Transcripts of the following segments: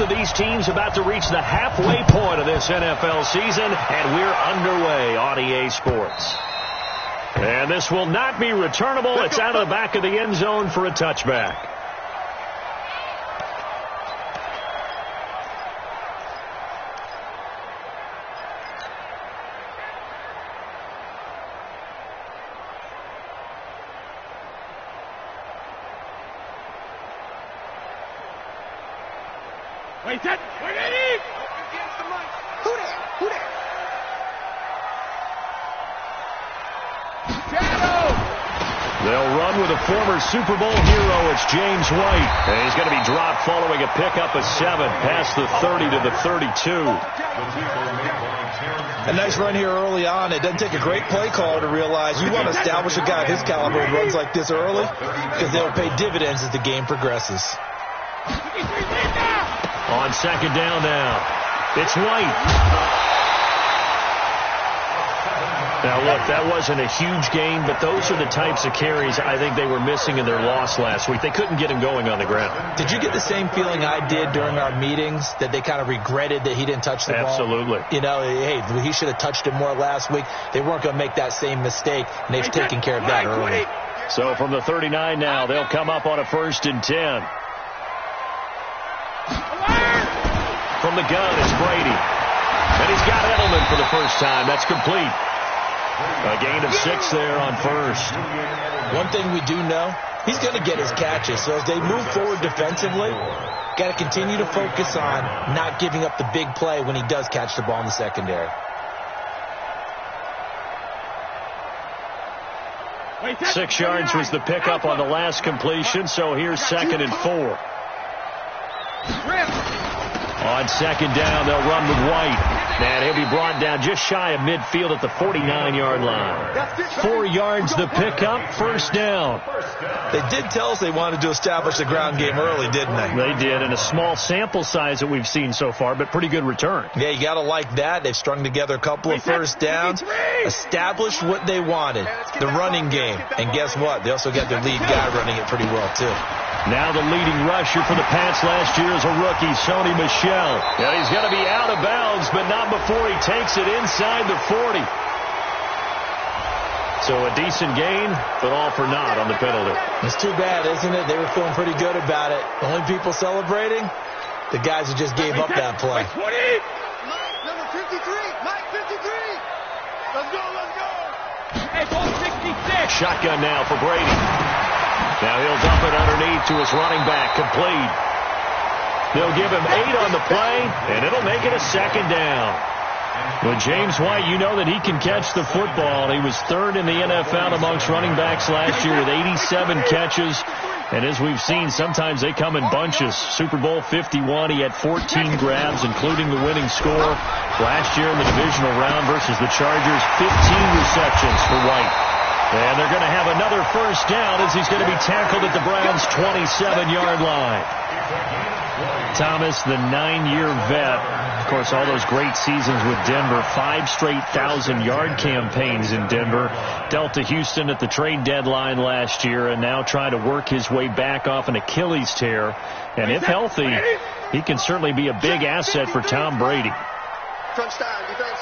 of these teams about to reach the halfway point of this NFL season, and we're underway on EA Sports. And this will not be returnable. It's out of the back of the end zone for a touchback. Wait, that. Wait, Eddie! Who there? Who there? Shadow! They'll run with a former Super Bowl hero. It's James White. And he's going to be dropped following a pickup of 7 past the 30 to the 32. A nice run here early on. It doesn't take a great play caller to realize you want to establish a guy of his caliber who runs like this early because they'll pay dividends as the game progresses. On second down now, it's White. Now, look, that wasn't a huge gain, but those are the types of carries I think they were missing in their loss last week. They couldn't get him going on the ground. Did you get the same feeling I did during our meetings, that they kind of regretted that he didn't touch the ball? Absolutely. You know, hey, he should have touched it more last week. They weren't going to make that same mistake, and they've taken care of that early. So from the 39 now, they'll come up on a 1st and 10. From the gun, it's Brady. And he's got Edelman for the first time. That's complete. A gain of 6 there on 1st. One thing we do know, he's going to get his catches. So as they move forward defensively, got to continue to focus on not giving up the big play when he does catch the ball in the secondary. 6 yards was the pickup on the last completion, so here's 2nd and 4. On second down, they'll run with White. And he'll be brought down just shy of midfield at the 49-yard line. 4 yards the pickup, 1st down. They did tell us they wanted to establish the ground game early, didn't they? They did, and a small sample size that we've seen so far, but pretty good return. Yeah, you got to like that. They've strung together a couple of 1st downs, established what they wanted, the running game. And guess what? They also got their lead guy running it pretty well, too. Now the leading rusher for the Pats last year is a rookie, Sony Michel. Yeah, he's going to be out of bounds, but not before he takes it inside the 40. So a decent gain, but all for naught on the penalty. It's too bad, isn't it? They were feeling pretty good about it. The only people celebrating, the guys who just gave up that play. Number 53, Mike 53. Let's go, let's go. Hey, ball 66. Shotgun now for Brady. Now he'll dump it underneath to his running back, complete. They'll give him 8 on the play, and it'll make it a 2nd down. With James White, you know that he can catch the football. He was 3rd in the NFL amongst running backs last year with 87 catches. And as we've seen, sometimes they come in bunches. Super Bowl 51, he had 14 grabs, including the winning score. Last year in the divisional round versus the Chargers, 15 receptions for White. And they're going to have another 1st down as he's going to be tackled at the Browns' 27-yard line. Thomas, the 9-year vet. Of course, all those great seasons with Denver. 5 straight 1,000-yard campaigns in Denver. Dealt to Houston at the trade deadline last year and now trying to work his way back off an Achilles tear. And if healthy, he can certainly be a big asset for Tom Brady. Crunch time, defense.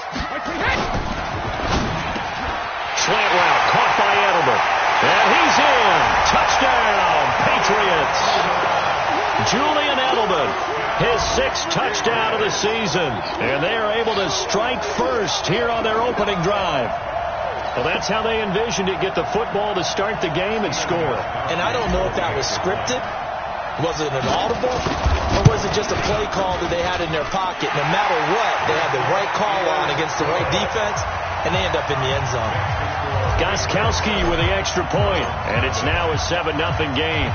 Slant route caught by Edelman. And he's in. Touchdown, Patriots. Julian Edelman, his 6th touchdown of the season. And they are able to strike first here on their opening drive. Well, that's how they envisioned it. Get the football to start the game and score. And I don't know if that was scripted. Was it an audible? Or was it just a play call that they had in their pocket? No matter what, they had the right call on against the right defense, and they end up in the end zone. Gostkowski with the extra point, and it's now a 7-0 game.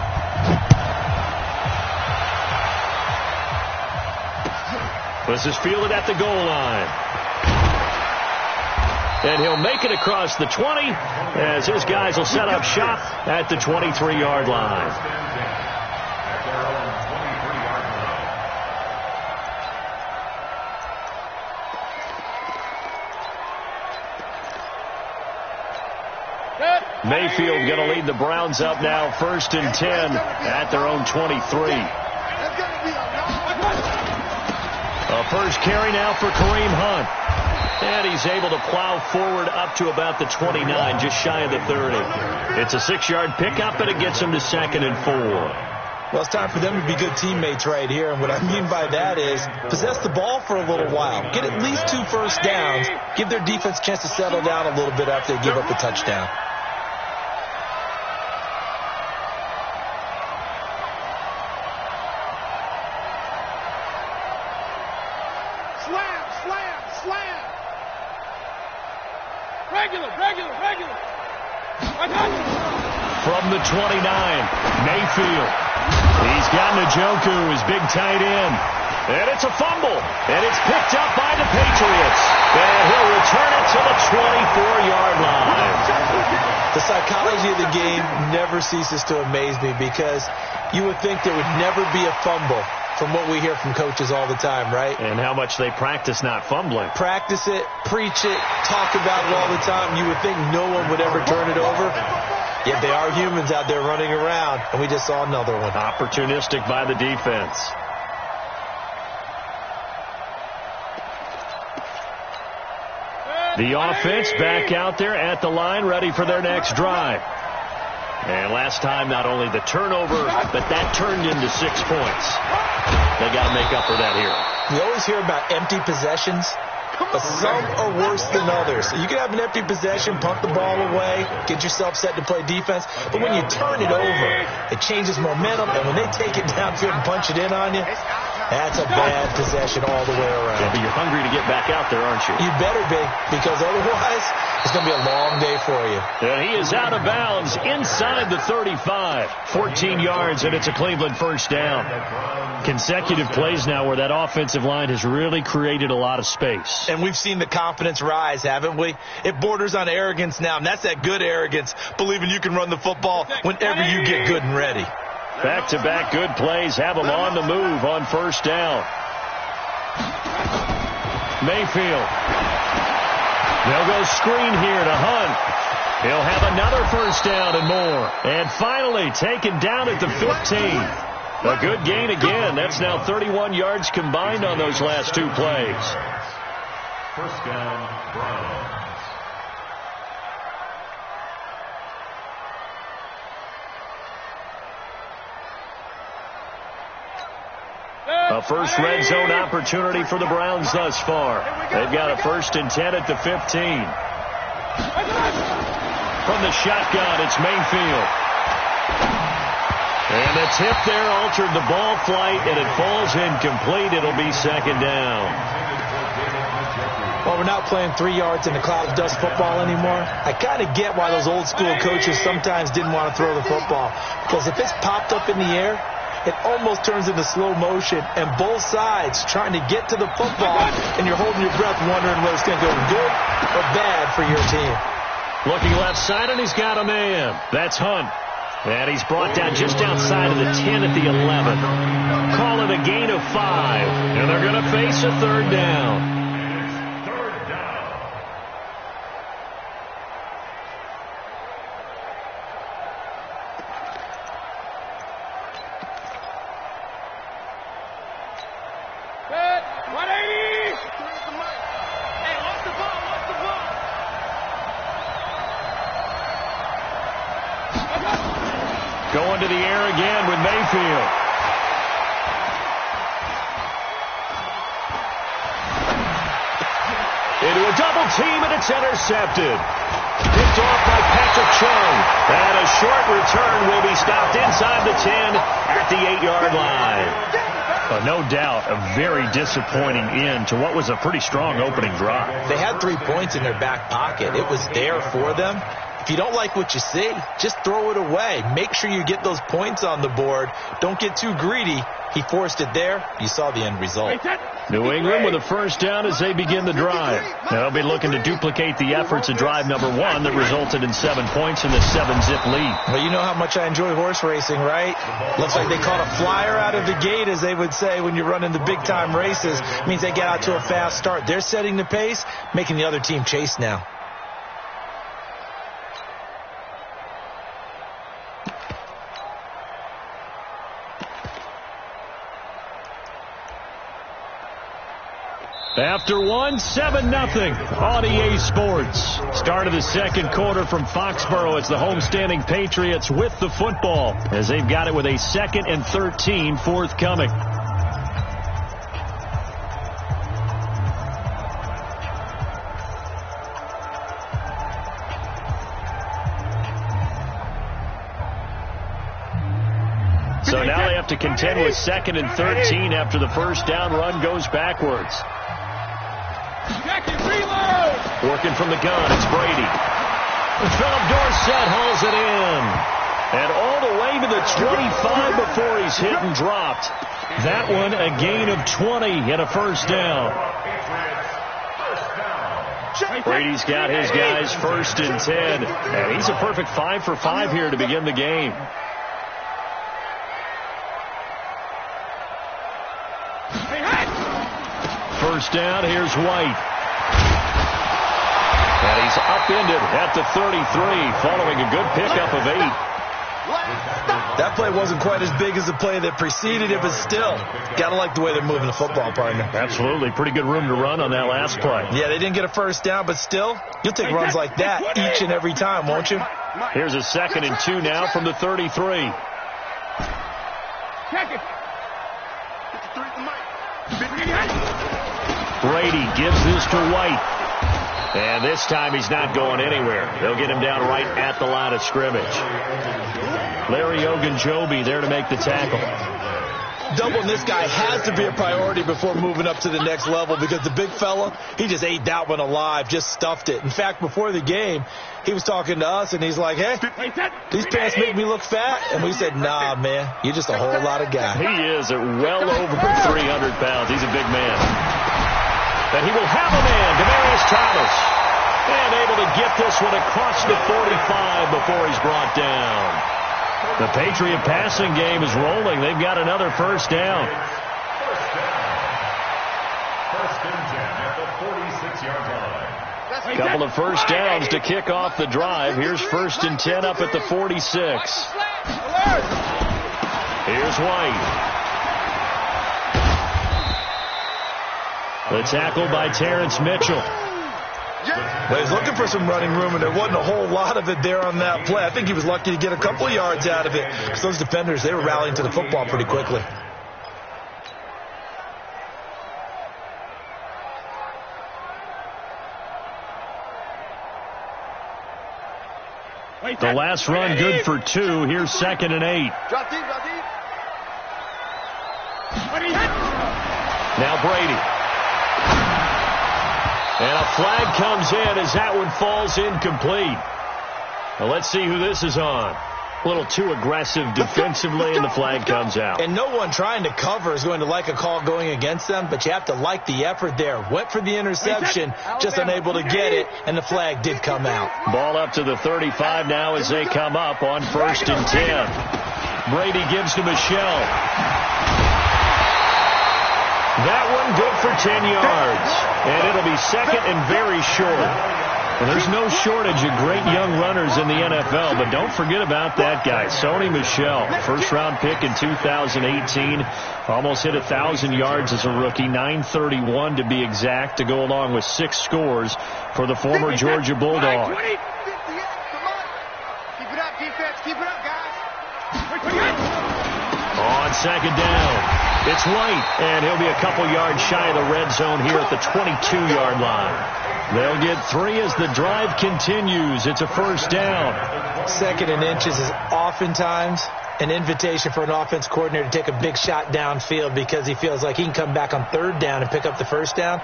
This is fielded at the goal line. And he'll make it across the 20 as his guys will set up shop at the 23-yard line. Mayfield going to lead the Browns up now, 1st and 10 at their own 23. A first carry now for Kareem Hunt. And he's able to plow forward up to about the 29, just shy of the 30. It's a 6-yard pickup, and it gets him to 2nd and 4. Well, it's time for them to be good teammates right here. And what I mean by that is possess the ball for a little while. Get at least 2 first downs. Give their defense a chance to settle down a little bit after they give up a touchdown. Slam! Regular! From the 29, Mayfield. He's got Njoku, his big tight end. And it's a fumble. And it's picked up by the Patriots. And he'll return it to the 24-yard line. The psychology of the game never ceases to amaze me because you would think there would never be a fumble from what we hear from coaches all the time, right? And how much they practice not fumbling. Practice it, preach it, talk about it all the time. You would think no one would ever turn it over. Yet they are humans out there running around, and we just saw another one. Opportunistic by the defense. The offense back out there at the line, ready for their next drive. And last time, not only the turnover, but that turned into 6 points. They got to make up for that here. We always hear about empty possessions, but some are worse than others. You can have an empty possession, punt the ball away, get yourself set to play defense, but when you turn it over, it changes momentum, and when they take it downfield and punch it in on you, that's a bad possession all the way around. Yeah, but you're hungry to get back out there, aren't you? You better be, because otherwise it's going to be a long day for you. And he is out of bounds inside the 35. 14 yards, and it's a Cleveland first down. Consecutive plays now where that offensive line has really created a lot of space. And we've seen the confidence rise, haven't we? It borders on arrogance now, and that's that good arrogance, believing you can run the football whenever you get good and ready. Back-to-back good plays have them on the move on first down. Mayfield. They'll go screen here to Hunt. He'll have another first down and more. And finally taken down at the 15. A good gain again. That's now 31 yards combined on those last 2 plays. First down, Browns. A first red zone opportunity for the Browns thus far. They've got a 1st and 10 at the 15. From the shotgun, it's Mayfield. And the tip there altered the ball flight, and it falls incomplete. It'll be 2nd down. Well, we're not playing 3 yards in the cloud of dust football anymore. I kind of get why those old school coaches sometimes didn't want to throw the football. Because if it's popped up in the air, it almost turns into slow motion, and both sides trying to get to the football, and you're holding your breath wondering whether it's going to go good or bad for your team. Looking left side, and he's got a man. That's Hunt. And he's brought down just outside of the 10 at the 11. Call it a gain of 5, and they're going to face a 3rd down. Going to the air again with Mayfield. Into a double team, and it's intercepted. Picked off by Patrick Chung. And a short return will be stopped inside the 10 at the 8-yard line. No doubt a very disappointing end to what was a pretty strong opening drive. They had 3 points in their back pocket. It was there for them. If you don't like what you see, just throw it away. Make sure you get those points on the board. Don't get too greedy. He forced it there. You saw the end result. New England with a first down as they begin the drive. They'll be looking to duplicate the efforts of drive number 1 that resulted in 7 points in the 7-zip lead. Well, you know how much I enjoy horse racing, right? Looks like they caught a flyer out of the gate, as they would say when you're running the big-time races. It means they get out to a fast start. They're setting the pace, making the other team chase now. After one, 7-0 on EA Sports. Start of the second quarter from Foxborough. It's the homestanding Patriots with the football as they've got it with a 2nd and 13 forthcoming. So now they have to contend with 2nd and 13 after the first down run goes backwards. Working from the gun, it's Brady. Philip Dorsett hauls it in. And all the way to the 25 before he's hit and dropped. That one a gain of 20 and a first down. Brady's got his guys 1st and 10. And he's a perfect 5 for 5 here to begin the game. First down, here's White. And he's upended at the 33, following a good pickup of 8. That play wasn't quite as big as the play that preceded it, but still, got to like the way they're moving the football, partner. Absolutely. Pretty good room to run on that last play. Yeah, they didn't get a first down, but still, you'll take runs like that each and every time, won't you? Here's a 2nd and 2 now from the 33. Brady gives this to White. And this time he's not going anywhere. They'll get him down right at the line of scrimmage. Larry Ogunjobi there to make the tackle. Doubling this guy has to be a priority before moving up to the next level because the big fella, he just ate that one alive, just stuffed it. In fact, before the game, he was talking to us, and he's like, hey, these pants make me look fat. And we said, nah, man, you're just a whole lot of guy. He is at well over 300 pounds. He's a big man. And he will have a man, Demaryius Thomas. And able to get this one across the 45 before he's brought down. The Patriot passing game is rolling. They've got another first down. First and 10 at the 46-yard line. Couple of first downs to kick off the drive. Here's 1st and 10 up at the 46. Here's White. The tackle by Terrence Mitchell. Well, he's looking for some running room, and there wasn't a whole lot of it there on that play. I think he was lucky to get a couple of yards out of it because those defenders, they were rallying to the football pretty quickly. The last run good for 2. Here's 2nd and 8. Drop deep, drop deep. Now Brady. And a flag comes in as that one falls incomplete. Now let's see who this is on. A little too aggressive defensively, and the flag comes out. And no one trying to cover is going to like a call going against them, but you have to like the effort there. Went for the interception, just unable to get it, and the flag did come out. Ball up to the 35 now as they come up on 1st and 10. Brady gives to Michelle. That one good for 10 yards. And it'll be 2nd and very short. Well, there's no shortage of great young runners in the NFL, but don't forget about that guy, Sony Michel. First-round pick in 2018. Almost hit 1,000 yards as a rookie, 931 to be exact, to go along with 6 scores for the former Georgia Bulldog. Keep it up, defense. Keep it up, guys. On 2nd down. It's White, and he'll be a couple yards shy of the red zone here at the 22-yard line. They'll get 3 as the drive continues. It's a first down. 2nd and inches is oftentimes an invitation for an offense coordinator to take a big shot downfield because he feels like he can come back on 3rd down and pick up the first down.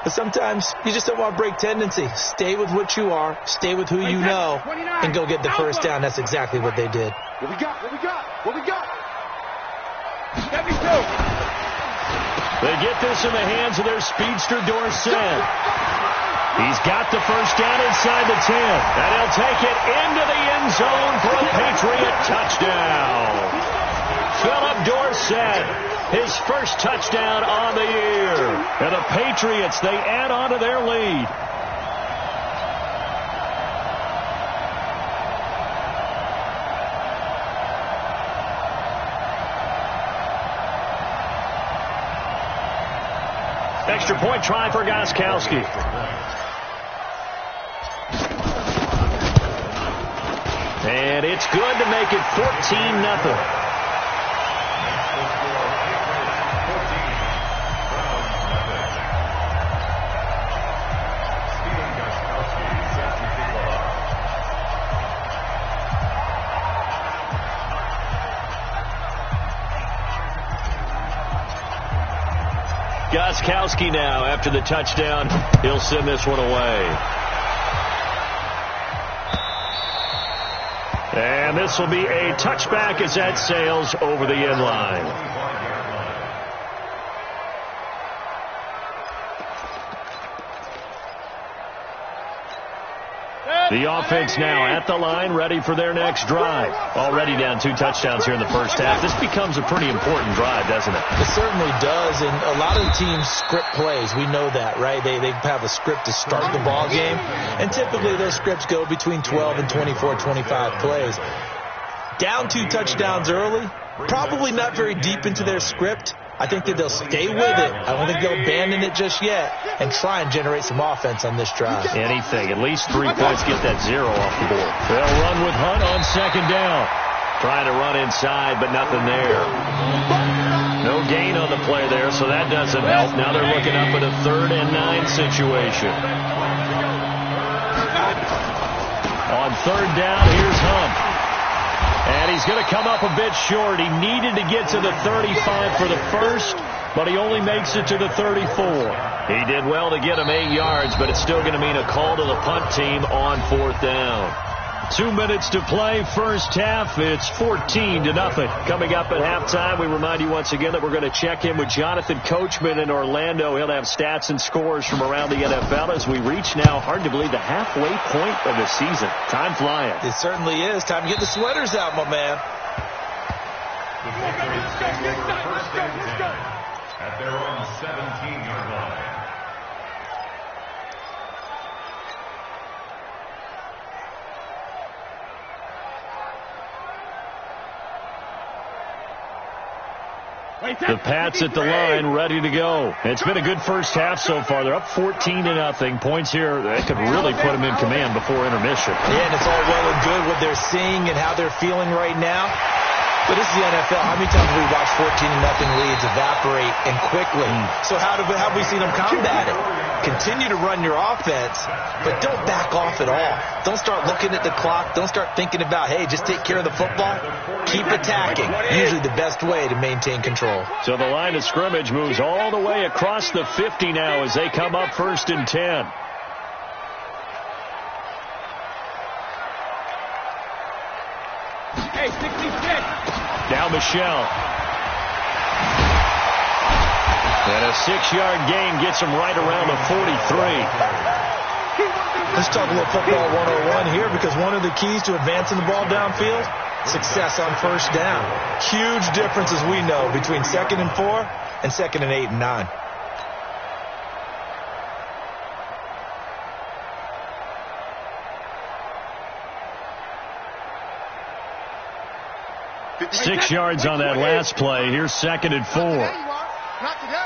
But sometimes you just don't want to break tendency. Stay with what you are, stay with who you know, and go get the first down. That's exactly what they did. What we got? What we got? What we got? They get this in the hands of their speedster Dorsett. He's got the first down inside the 10. And he'll take it into the end zone for a Patriot touchdown. Philip Dorsett, his first touchdown on the year. And the Patriots, they add on to their lead. Extra point try for Gostkowski. And it's good to make it 14-0. Gostkowski now after the touchdown. He'll send this one away. And this will be a touchback as that sails over the end line. The offense now at the line, ready for their next drive. Already down 2 touchdowns here in the first half. This becomes a pretty important drive, doesn't it? It certainly does, and a lot of the teams script plays. We know that, right? They have a script to start the ball game, and typically those scripts go between 12 and 24, 25 plays. Down 2 touchdowns early, probably not very deep into their script. I think that they'll stay with it. I don't think they'll abandon it just yet and try and generate some offense on this drive. Anything. At least 3 points, get that 0 off the board. They'll run with Hunt on second down. Trying to run inside, but nothing there. No gain on the play there, so that doesn't help. Now they're looking up at a 3rd and 9 situation. On 3rd down, here's Hunt. And he's going to come up a bit short. He needed to get to the 35 for the first, but he only makes it to the 34. He did well to get him 8 yards, but it's still going to mean a call to the punt team on 4th down. 2 minutes to play, first half. It's 14-0. Coming up at halftime, we remind you once again that we're going to check in with Jonathan Coachman in Orlando. He'll have stats and scores from around the NFL as we reach now, hard to believe, the halfway point of the season. Time flying. It certainly is. Time to get the sweaters out, my man. First and 10 at their own 17-yard line. The Pats at the line, ready to go. It's been a good first half so far. They're up 14-0. Points here that could really put them in command before intermission. Yeah, and it's all well and good what they're seeing and how they're feeling right now. But this is the NFL. How many times have we watched 14-0 leads evaporate and quickly? So how have we seen them combat it? Continue to run your offense, but don't back off at all. Don't start looking at the clock. Don't start thinking about, hey, just take care of the football. Keep attacking. Usually the best way to maintain control. So the line of scrimmage moves all the way across the 50 now as they come up 1st and 10. Hey, 66. Now Michelle. And a 6-yard gain gets him right around the 43. Let's talk a little football 101 here, because one of the keys to advancing the ball downfield, success on 1st down. Huge difference, as we know, between 2nd and 4 and 2nd and 8 and 9. Six yards on that last play. Here's 2nd and 4. Not today.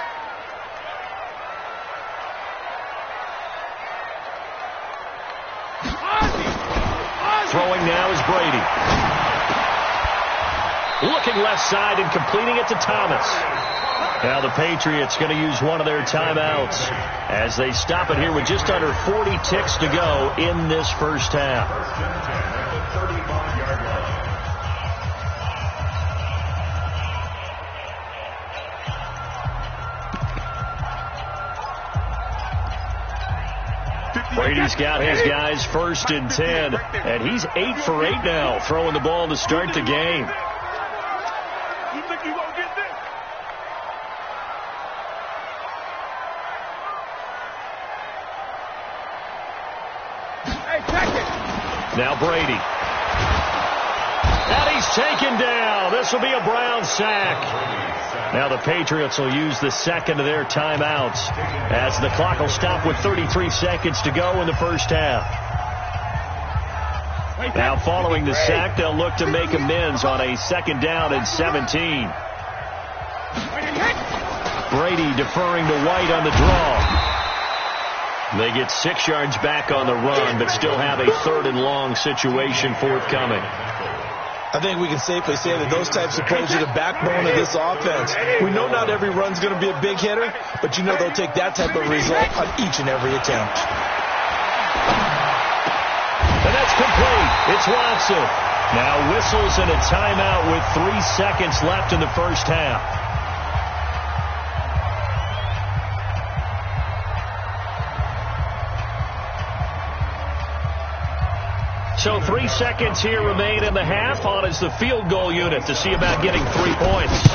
Throwing now is Brady. Looking left side and completing it to Thomas. Now the Patriots going to use one of their timeouts as they stop it here with just under 40 ticks to go in this first half. Brady's got his guys 1st and 10, and he's 8 for 8 now, throwing the ball to start the game. You think you gonna get this? Hey, check it. Now Brady. And he's taken down. This will be a Brown sack. Now the Patriots will use the 2nd of their timeouts as the clock will stop with 33 seconds to go in the first half. Now following the sack, they'll look to make amends on a 2nd down and 17. Brady deferring to White on the draw. They get 6 yards back on the run, but still have a 3rd and long situation forthcoming. I think we can safely say that those types of plays are the backbone of this offense. We know not every run's going to be a big hitter, but you know they'll take that type of result on each and every attempt. And that's complete. It's Watson. Now whistles and a timeout with 3 seconds left in the first half. So 3 seconds here remain in the half. On is the field goal unit to see about getting 3 points.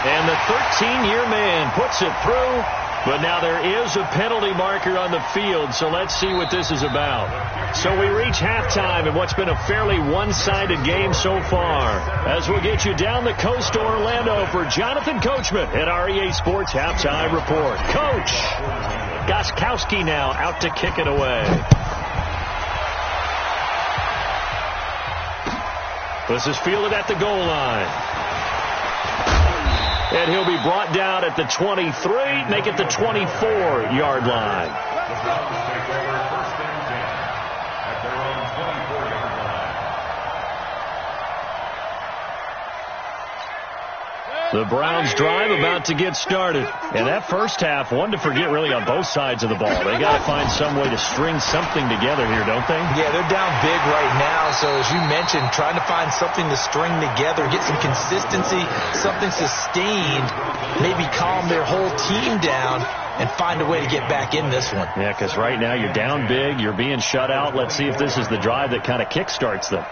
And the 13-year man puts it through, but now there is a penalty marker on the field, so let's see what this is about. So we reach halftime in what's been a fairly one-sided game so far. As we'll get you down the coast to Orlando for Jonathan Coachman at our EA Sports Halftime Report. Coach Gostkowski now out to kick it away. This is fielded at the goal line. And he'll be brought down at the 23, make it the 24-yard line. The Browns drive about to get started. And that first half, one to forget really on both sides of the ball. They got to find some way to string something together here, don't they? Yeah, they're down big right now. So as you mentioned, trying to find something to string together, get some consistency, something sustained, maybe calm their whole team down and find a way to get back in this one. Yeah, because right now you're down big, you're being shut out. Let's see if this is the drive that kind of kickstarts them.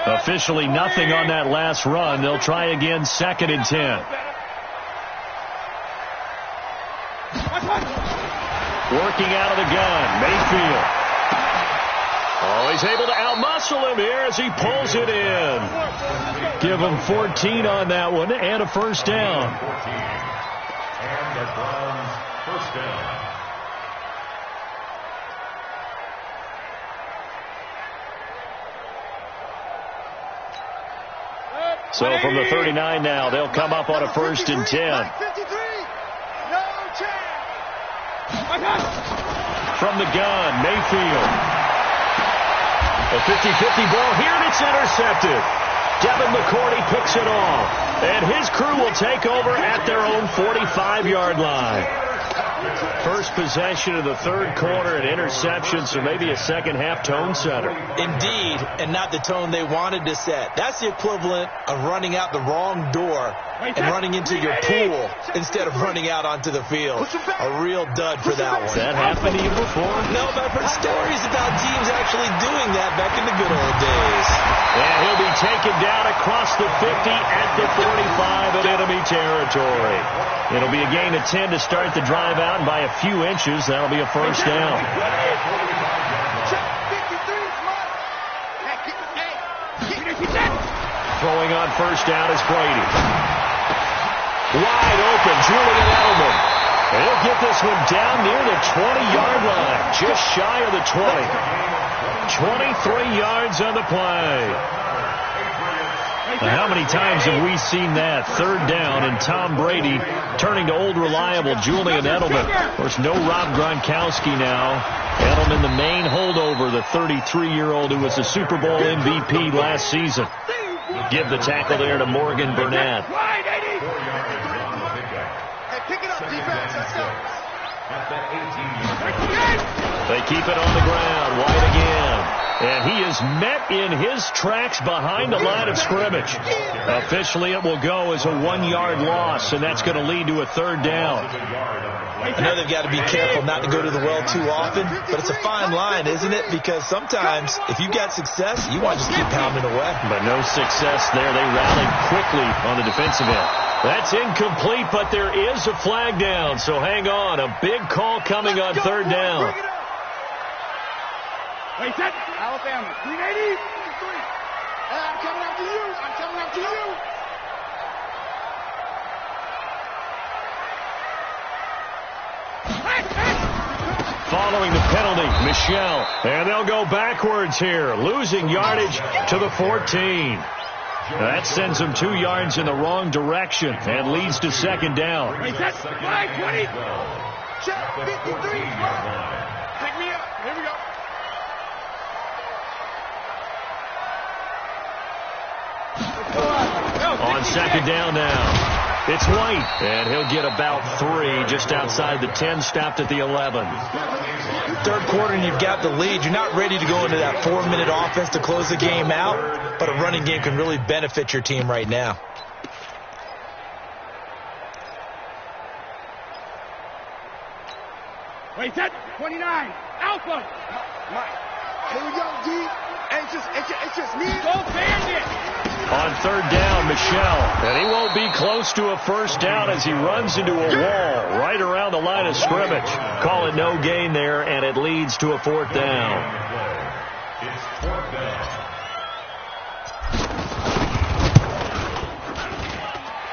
Officially nothing on that last run. They'll try again, 2nd and 10. Working out of the gun, Mayfield. Oh, he's able to outmuscle him here as he pulls it in. Give him 14 on that one and a first down. And the Browns first down. So from the 39 now, they'll come up on a 1st and 10. 53, no chance. From the gun, Mayfield. A 50-50 ball here, and it's intercepted. Devin McCourty picks it off. And his crew will take over at their own 45-yard line. First possession of the 3rd quarter, an interception, so maybe a second-half tone setter. Indeed, and not the tone they wanted to set. That's the equivalent of running out the wrong door and running into your pool instead of running out onto the field. A real dud for that one. Has that happened to you before? No, but I've heard stories about teams actually doing that back in the good old days. And he'll be taken down across the 50 at the 45 at enemy territory. It'll be a gain of 10 to start the drive out, and by a few inches, that'll be a first down. Throwing on first down is Brady. Wide open, Julian Edelman. And he'll get this one down near the 20-yard line, just shy of the 20. 23 yards on the play. Now, how many times have we seen that? 3rd down, and Tom Brady turning to old reliable Julian Edelman. Of course, no Rob Gronkowski now. Edelman, the main holdover, the 33-year-old who was the Super Bowl MVP last season. Give the tackle there to Morgan Burnett. Hey, pick it up, defense. Let's go. They keep it on the ground. White again. And he is met in his tracks behind the line of scrimmage. Officially, it will go as a 1-yard loss, and that's going to lead to a 3rd down. I know they've got to be careful not to go to the well too often, but it's a fine line, isn't it? Because sometimes, if you've got success, you want to just keep pounding away. But no success there. They rallied quickly on the defensive end. That's incomplete, but there is a flag down, so hang on. A big call coming on 3rd down. Wait, set. Alabama. 380. I'm coming after you. I'm coming after you. Following the penalty, Michelle. And they'll go backwards here, losing yardage to the 14. That sends him 2 yards in the wrong direction and leads to second down. Wait, that's 5, 20. Check, 53. Pick me up. Here we go. On second down now. It's White, and he'll get about 3 just outside the 10, stopped at the 11. Third quarter and you've got the lead. You're not ready to go into that 4-minute offense to close the game out, but a running game can really benefit your team right now. Wait, set 29. Alpha. Mike. Here we go, D. It's just me. Go Bandit. On third down, Michelle. And he won't be close to a first down as he runs into a wall right around the line of scrimmage. Call it no gain there, and it leads to a 4th down. It's 4th down.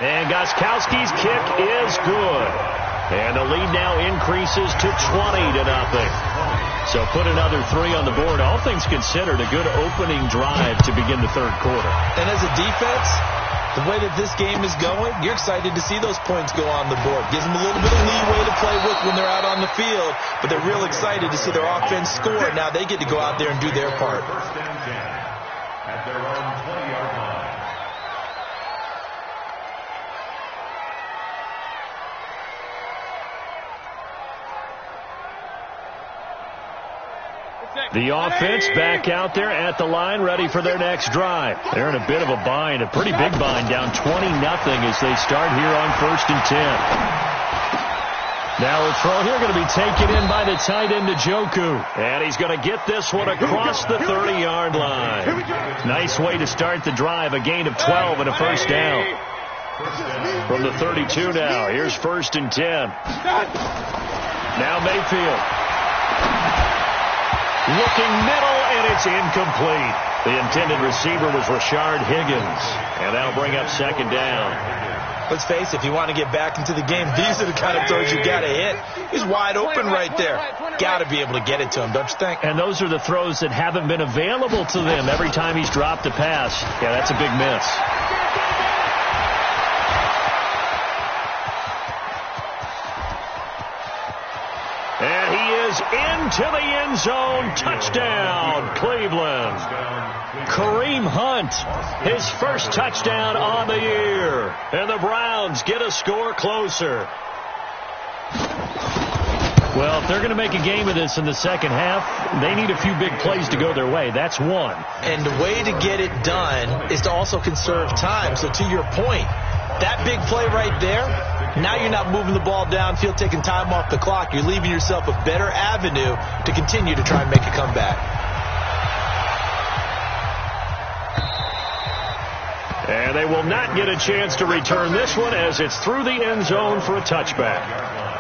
And Gostkowski's kick is good. And the lead now increases to 20-0. So put another 3 on the board. All things considered, a good opening drive to begin the third quarter. And as a defense, the way that this game is going, you're excited to see those points go on the board. Gives them a little bit of leeway to play with when they're out on the field, but they're real excited to see their offense score. Now they get to go out there and do their part. First and 10 at their own 20-yard line. The offense back out there at the line, ready for their next drive. They're in a bit of a bind, a pretty big bind, down 20-0 as they start here on 1st and 10. Now a throw here going to be taken in by the tight end Njoku. And he's going to get this one across the 30-yard line. Nice way to start the drive, a gain of 12 and a first down. From the 32 now, here's 1st and 10. Now Mayfield. Looking middle, and it's incomplete. The intended receiver was Rashard Higgins, and that'll bring up second down. Let's face it, if you want to get back into the game, these are the kind of throws you got to hit. He's wide open right there. Got to be able to get it to him, don't you think? And those are the throws that haven't been available to them every time he's dropped a pass. Yeah, that's a big miss. And he is into the end zone. Touchdown, Cleveland. Kareem Hunt, his first touchdown on the year. And the Browns get a score closer. Well, if they're going to make a game of this in the second half, they need a few big plays to go their way. That's one. And the way to get it done is to also conserve time. So to your point, that big play right there, now you're not moving the ball downfield, taking time off the clock. You're leaving yourself a better avenue to continue to try and make a comeback. And they will not get a chance to return this one as it's through the end zone for a touchback.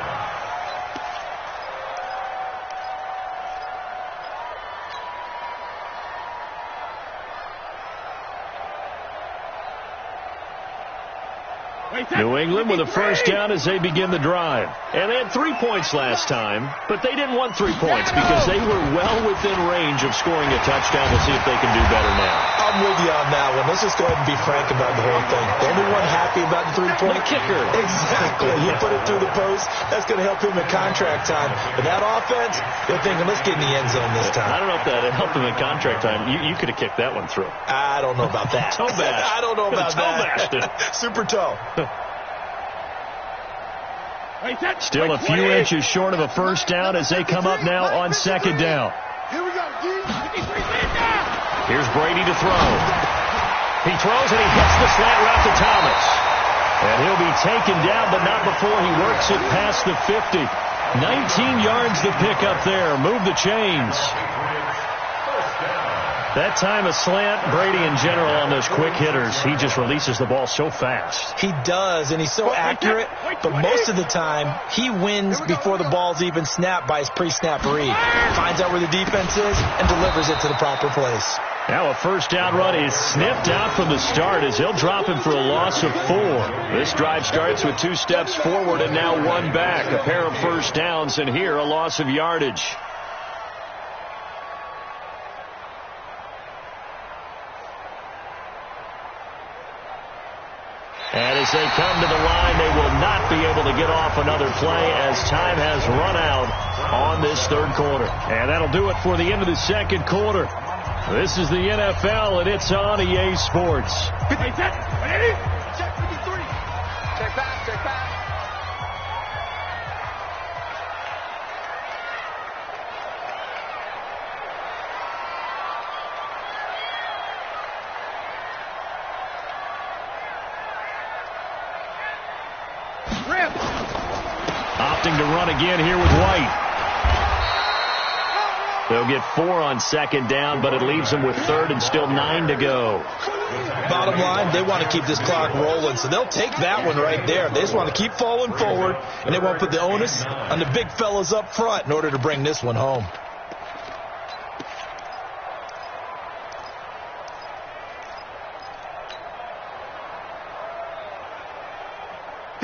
New England with a first down as they begin the drive. And they had 3 points last time, but they didn't want 3 points because they were well within range of scoring a touchdown. We'll see if they can do better now. I'm with you on that one. Let's just go ahead and be frank about the whole thing. The only one happy about the 3-point kicker. Exactly. He put it through the post. That's going to help him in contract time. But that offense, they're thinking, let's get in the end zone this time. I don't know if that helped him in contract time. You could have kicked that one through. I don't know about that. Toe bash. I don't know about that. Super toe. Still a few inches short of a first down as they come up now on second down. Here we go, D. Here's Brady to throw. He throws and he hits the slant route to Thomas. And he'll be taken down, but not before he works it past the 50. 19 yards to pick up there. Move the chains. That time a slant, Brady in general on those quick hitters, he just releases the ball so fast. He does, and he's so accurate, but most of the time he wins before the ball's even snapped by his pre-snap read. Finds out where the defense is and delivers it to the proper place. Now a first down run is snipped out from the start as he'll drop him for a loss of 4. This drive starts with 2 steps forward and now 1 back. A pair of first downs, and here a loss of yardage. As they come to the line, they will not be able to get off another play as time has run out on this third quarter. And that'll do it for the end of the second quarter. This is the NFL, and it's on EA Sports. Check 53. Check back, check back. Opting to run again here with White. They'll get 4 on second down, but it leaves them with third and still 9 to go. Bottom line, they want to keep this clock rolling, so they'll take that one right there. They just want to keep falling forward, and they want to put the onus on the big fellas up front in order to bring this one home.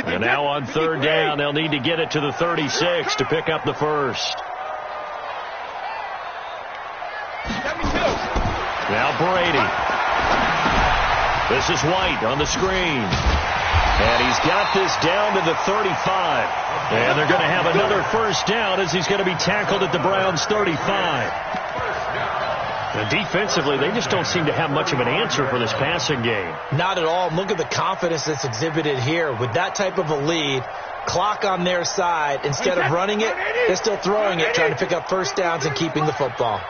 And now on third down, they'll need to get it to the 36 to pick up the first. Now Brady. This is White on the screen. And he's got this down to the 35. And they're going to have another first down as he's going to be tackled at the Browns' 35. And defensively, they just don't seem to have much of an answer for this passing game. Not at all. Look at the confidence that's exhibited here. With that type of a lead, clock on their side, instead of running it, they're still throwing it, trying to pick up first downs and keeping the football.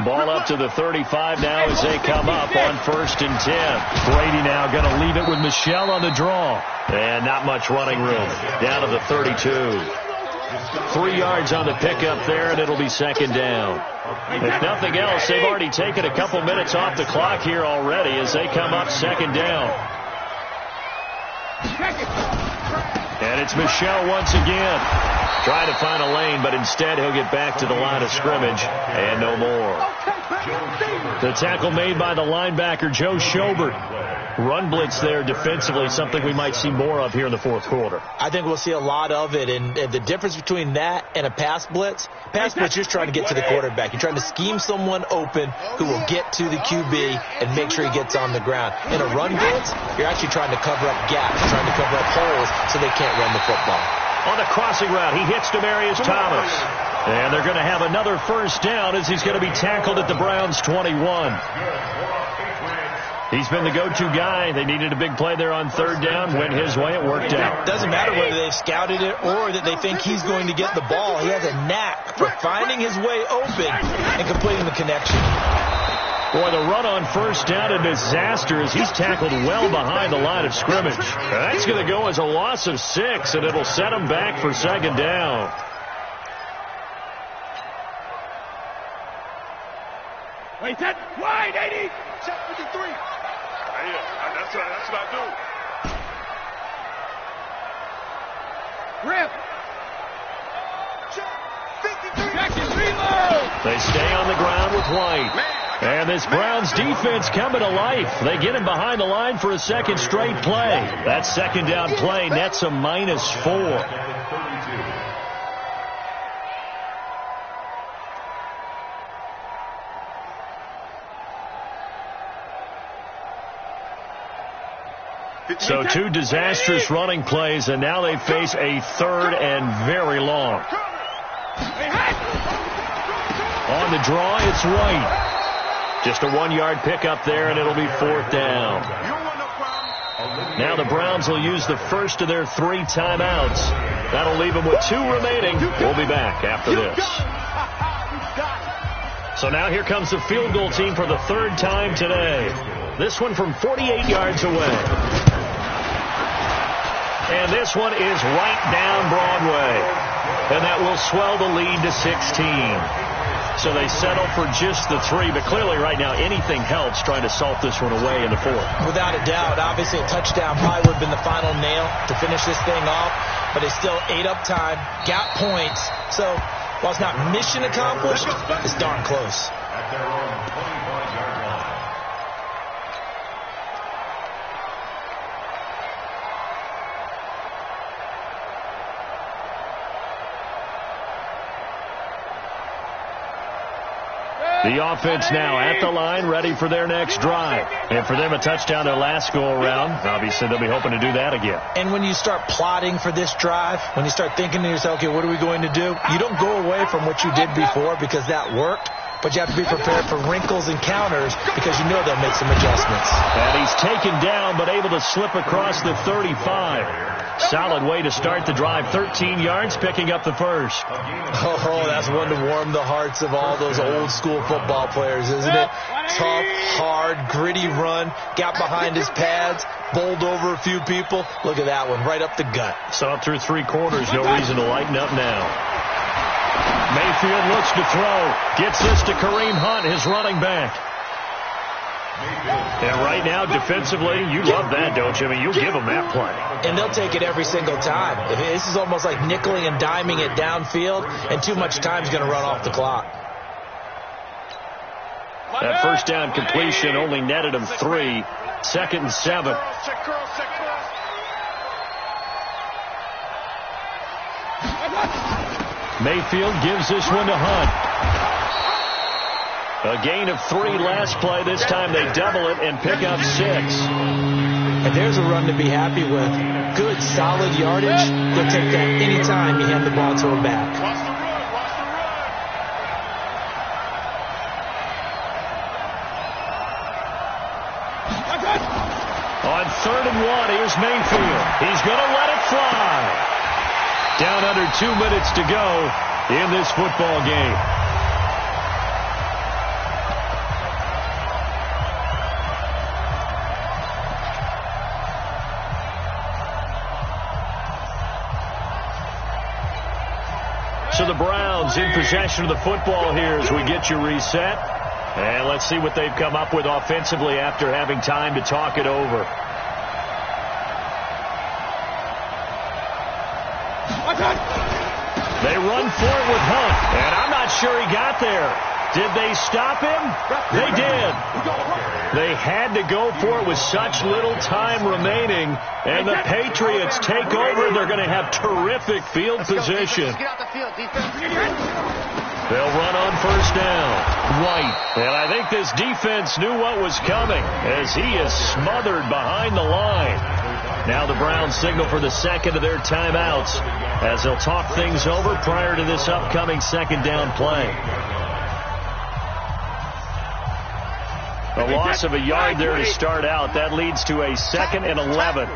Ball up to the 35 now as they come up on 1st and 10. Brady now going to leave it with Michel on the draw. And not much running room. Down to the 32. 3 yards on the pickup there, and it'll be second down. If nothing else, they've already taken a couple minutes off the clock here already as they come up second down. And it's Michel once again. Trying to find a lane, but instead he'll get back to the line of scrimmage and no more. The tackle made by the linebacker, Joe Schobert. Run blitz there defensively, something we might see more of here in the fourth quarter. I think we'll see a lot of it, and the difference between that and a pass blitz, you're just trying to get to the quarterback. You're trying to scheme someone open who will get to the QB and make sure he gets on the ground. In a run blitz, you're actually trying to cover up gaps, trying to cover up holes so they can't run the football. On the crossing route, he hits Demaryius Thomas. And they're going to have another first down as he's going to be tackled at the Browns' 21. He's been the go-to guy. They needed a big play there on third down. Went his way. It worked out. Doesn't matter whether they've scouted it or that they think he's going to get the ball. He has a knack for finding his way open and completing the connection. Boy, the run on first down, a disaster as he's tackled well behind the line of scrimmage. That's going to go as a loss of 6, and it'll set him back for second down. Wait, that wide, 80. Check 53. That's what I do. Rip. Check 53. They stay on the ground with White. And this Browns defense coming to life. They get him behind the line for a second straight play. That second down play nets a -4. So 2 disastrous running plays, and now they face a third and very long. On the draw, it's White. Just a 1-yard pickup there, and it'll be fourth down. Now the Browns will use the first of their 3 timeouts. That'll leave them with 2 remaining. We'll be back after this. So now here comes the field goal team for the 3rd time today. This one from 48 yards away. And this one is right down Broadway. And that will swell the lead to 16. So they settle for just the 3, but clearly right now anything helps trying to salt this one away in the 4th. Without a doubt, obviously a touchdown probably would have been the final nail to finish this thing off, but they still ate up time, got points. So while it's not mission accomplished, it's darn close. At their own 25-yard line. The offense now at the line, ready for their next drive. And for them, a touchdown their last go-around. Obviously, they'll be hoping to do that again. And when you start plotting for this drive, when you start thinking to yourself, okay, what are we going to do? You don't go away from what you did before because that worked. But you have to be prepared for wrinkles and counters because you know they'll make some adjustments. And he's taken down but able to slip across the 35. Solid way to start the drive. 13 yards, picking up the first. Oh, that's one to warm the hearts of all those old school football players, isn't it? Tough, hard, gritty run. Got behind his pads, bowled over a few people. Look at that one, right up the gut. So up through 3 quarters, no reason to lighten up now. Mayfield looks to throw. Gets this to Kareem Hunt, his running back. And right now, defensively, you love that, don't you? I mean, you give them that play. And they'll take it every single time. This is almost like nickeling and diming it downfield, and too much time's going to run off the clock. That first down completion only netted him 3. 2nd and 7. Mayfield gives this one to Hunt. A gain of 3 last play. This time they double it and pick up 6. And there's a run to be happy with. Good, solid yardage. They'll take that any time you hand the ball to a back. On 3rd and 1, here's Mayfield. He's going to let it fly. Down under 2 minutes to go in this football game. So the Browns in possession of the football here as we get you reset. And let's see what they've come up with offensively after having time to talk it over. They run for it with Hunt, and I'm not sure he got there. Did they stop him? They did. They had to go for it with such little time remaining, and the Patriots take over. They're going to have terrific field position. They'll run on 1st down. White, and I think this defense knew what was coming as he is smothered behind the line. Now the Browns signal for the second of their timeouts as they'll talk things over prior to this upcoming 2nd down play. A loss of a yard there to start out. That leads to a 2nd and 11.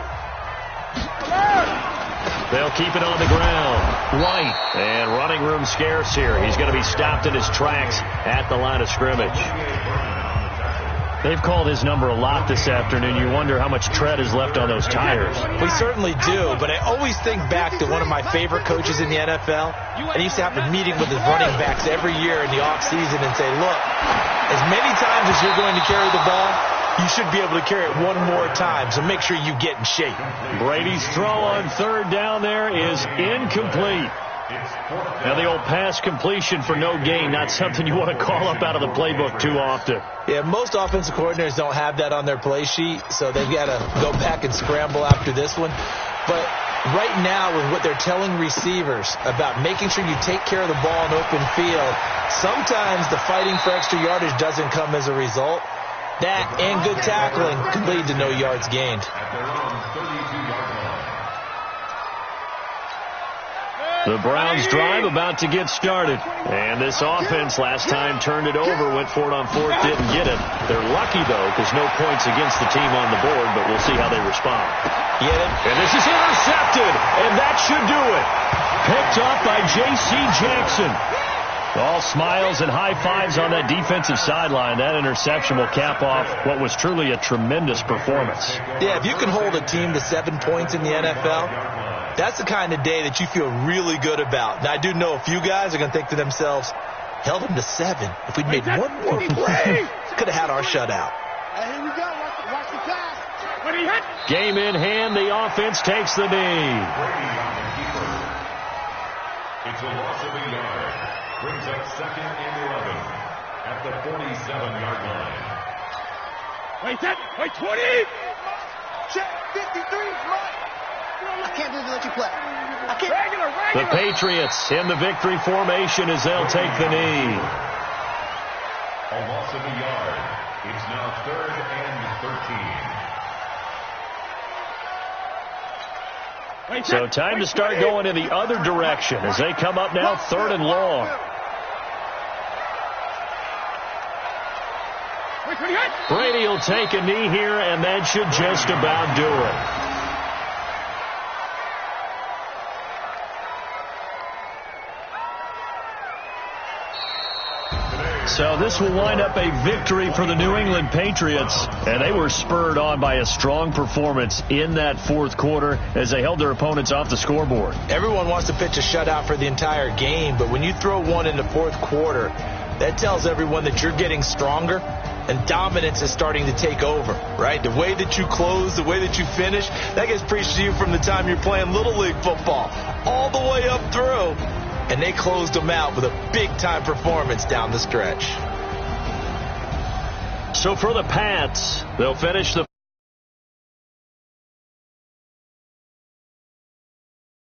They'll keep it on the ground. White, and running room scarce here. He's going to be stopped in his tracks at the line of scrimmage. They've called his number a lot this afternoon. You wonder how much tread is left on those tires. We certainly do, but I always think back to one of my favorite coaches in the NFL. And he used to have a meeting with his running backs every year in the offseason and say, look, as many times as you're going to carry the ball, you should be able to carry it one more time, so make sure you get in shape. Brady's throw on 3rd down there is incomplete. Now the old pass completion for no gain, not something you want to call up out of the playbook too often. Yeah, most offensive coordinators don't have that on their play sheet, so they've got to go back and scramble after this one. But right now, with what they're telling receivers about making sure you take care of the ball in open field, sometimes the fighting for extra yardage doesn't come as a result. That and good tackling could lead to no yards gained. The Browns drive about to get started. And this offense last time turned it over, went for it on 4th, didn't get it. They're lucky, though, because no points against the team on the board, but we'll see how they respond. And this is intercepted, and that should do it. Picked up by J.C. Jackson. All smiles and high fives on that defensive sideline. That interception will cap off what was truly a tremendous performance. Yeah, if you can hold a team to 7 points in the NFL, that's the kind of day that you feel really good about. Now, I do know a few guys are going to think to themselves, held them to 7. If we'd made one more play, could have had our shutout. Hey, here we go. Watch the pass. When he hit. Game in hand, the offense takes the knee. It's a loss of a yard. Brings up 2nd and 11 at the 47-yard line. Wait, set. Wait, 20. Check. 53. I can't believe they let you play. I can't. Regular. The Patriots in the victory formation as they'll take the knee. A loss of a yard. It's now 3rd and 13. So time to start going in the other direction as they come up now 3rd and long. Brady will take a knee here, and that should just about do it. So this will wind up a victory for the New England Patriots, and they were spurred on by a strong performance in that 4th quarter as they held their opponents off the scoreboard. Everyone wants to pitch a shutout for the entire game, but when you throw one in the 4th quarter, that tells everyone that you're getting stronger and dominance is starting to take over, right? The way that you close, the way that you finish, that gets preached to you from the time you're playing Little League football all the way up through. And they closed them out with a big-time performance down the stretch. So for the Pats, they'll finish the